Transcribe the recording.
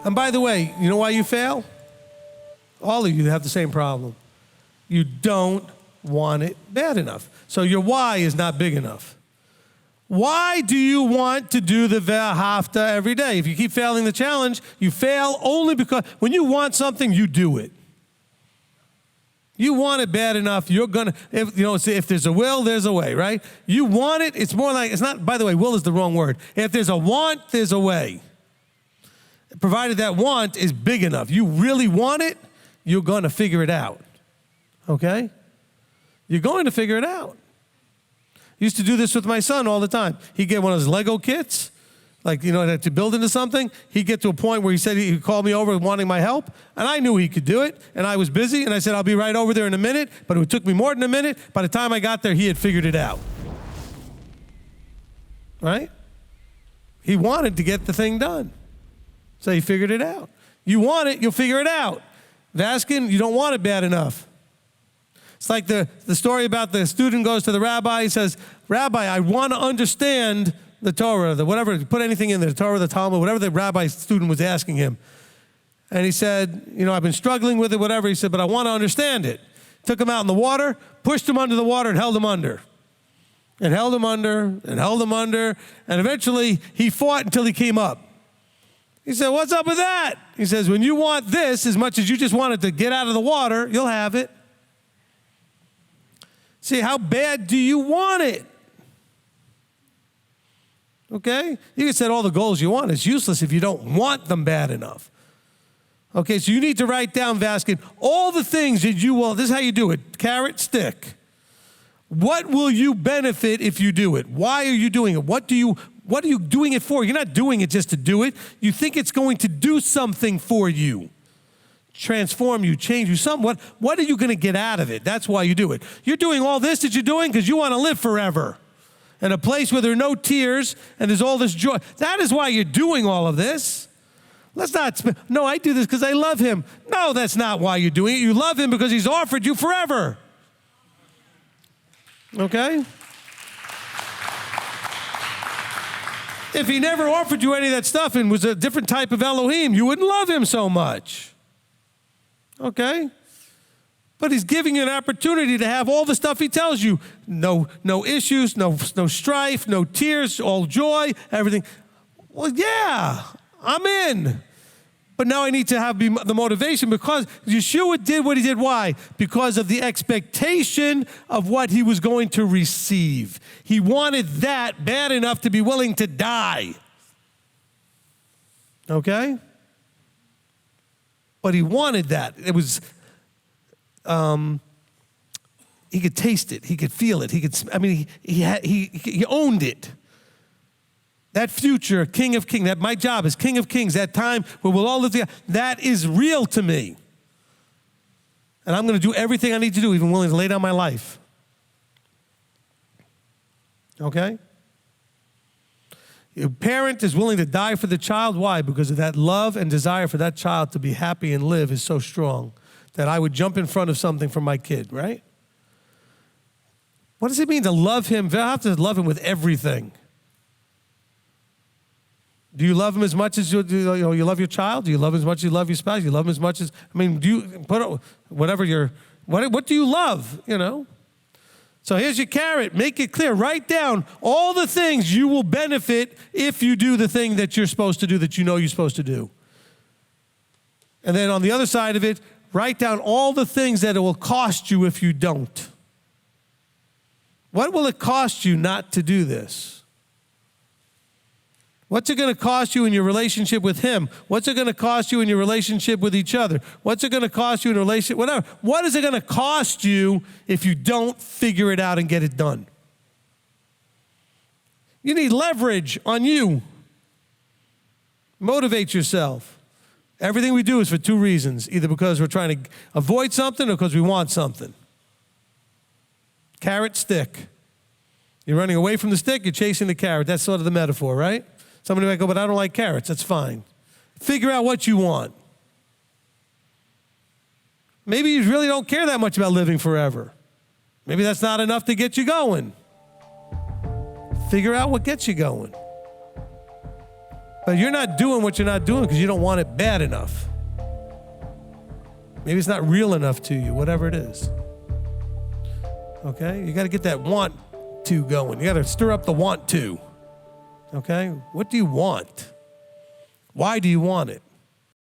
And by the way, you know why you fail? All of you have the same problem. You don't want it bad enough. So your why is not big enough. Why do you want to do the V'ahavta every day? If you keep failing the challenge, you fail only because when you want something, you do it. You want it bad enough, you're gonna, if there's a will, there's a way, right? You want it, it's more like, it's not, by the way, will is the wrong word. If there's a want, there's a way. Provided that want is big enough. You really want it, you're gonna figure it out, okay? You're going to figure it out. I used to do this with my son all the time. He'd get one of those Lego kits, like, to build into something. He'd get to a point where he said he'd call me over wanting my help, and I knew he could do it, and I was busy, and I said, I'll be right over there in a minute, but it took me more than a minute. By the time I got there, he had figured it out. Right? He wanted to get the thing done, so he figured it out. You want it, you'll figure it out. Vaskin, you don't want it bad enough. It's like the story about the student goes to the rabbi, he says, Rabbi, I want to understand the Torah, whatever, put anything in there, the Torah, the Talmud, whatever the rabbi student was asking him. And he said, I've been struggling with it, whatever. He said, but I want to understand it. Took him out in the water, pushed him under the water and held him under. And held him under, and held him under, and eventually he fought until he came up. He said, what's up with that? He says, when you want this as much as you just wanted to get out of the water, you'll have it. See, how bad do you want it? Okay? You can set all the goals you want. It's useless if you don't want them bad enough. Okay, so you need to write down, Vaskin, all the things that you will, this is how you do it, carrot, stick. What will you benefit if you do it? Why are you doing it? What are you doing it for? You're not doing it just to do it. You think it's going to do something for you. Transform you, change you, somewhat. What are you going to get out of it? That's why you do it. You're doing all this that you're doing because you want to live forever. In a place where there are no tears and there's all this joy. That is why you're doing all of this. Let's not, no, I do this because I love him. No, that's not why you're doing it. You love him because he's offered you forever. Okay? If he never offered you any of that stuff and was a different type of Elohim, you wouldn't love him so much. Okay? But he's giving you an opportunity to have all the stuff he tells you. No issues, no strife, no tears, all joy, everything. Well, yeah, I'm in. But now I need to have the motivation because Yeshua did what he did. Why? Because of the expectation of what he was going to receive. He wanted that bad enough to be willing to die. Okay? But he wanted that. It was, he could taste it. He could feel it. He owned it. That future, King of Kings, that my job is King of Kings, that time where we'll all live together, that is real to me. And I'm going to do everything I need to do, even willing to lay down my life. Okay? A parent is willing to die for the child. Why? Because of that love and desire for that child to be happy and live is so strong that I would jump in front of something for my kid, right? What does it mean to love him? I have to love him with everything. Do you love him as much as you love your child? Do you love him as much as you love your spouse? Do you love him as much as, do you put whatever what do you love, So here's your carrot. Make it clear. Write down all the things you will benefit if you do the thing that you're supposed to do, that you know you're supposed to do. And then on the other side of it, write down all the things that it will cost you if you don't. What will it cost you not to do this? What's it going to cost you in your relationship with him? What's it going to cost you in your relationship with each other? What's it going to cost you in a relationship, whatever. What is it going to cost you if you don't figure it out and get it done? You need leverage on you. Motivate yourself. Everything we do is for two reasons, either because we're trying to avoid something or because we want something. Carrot, stick. You're running away from the stick, you're chasing the carrot. That's sort of the metaphor, right? Somebody might go, but I don't like carrots. That's fine. Figure out what you want. Maybe you really don't care that much about living forever. Maybe that's not enough to get you going. Figure out what gets you going. But you're not doing what you're not doing because you don't want it bad enough. Maybe it's not real enough to you, whatever it is. Okay? You got to get that want to going. You got to stir up the want to. Okay? What do you want? Why do you want it?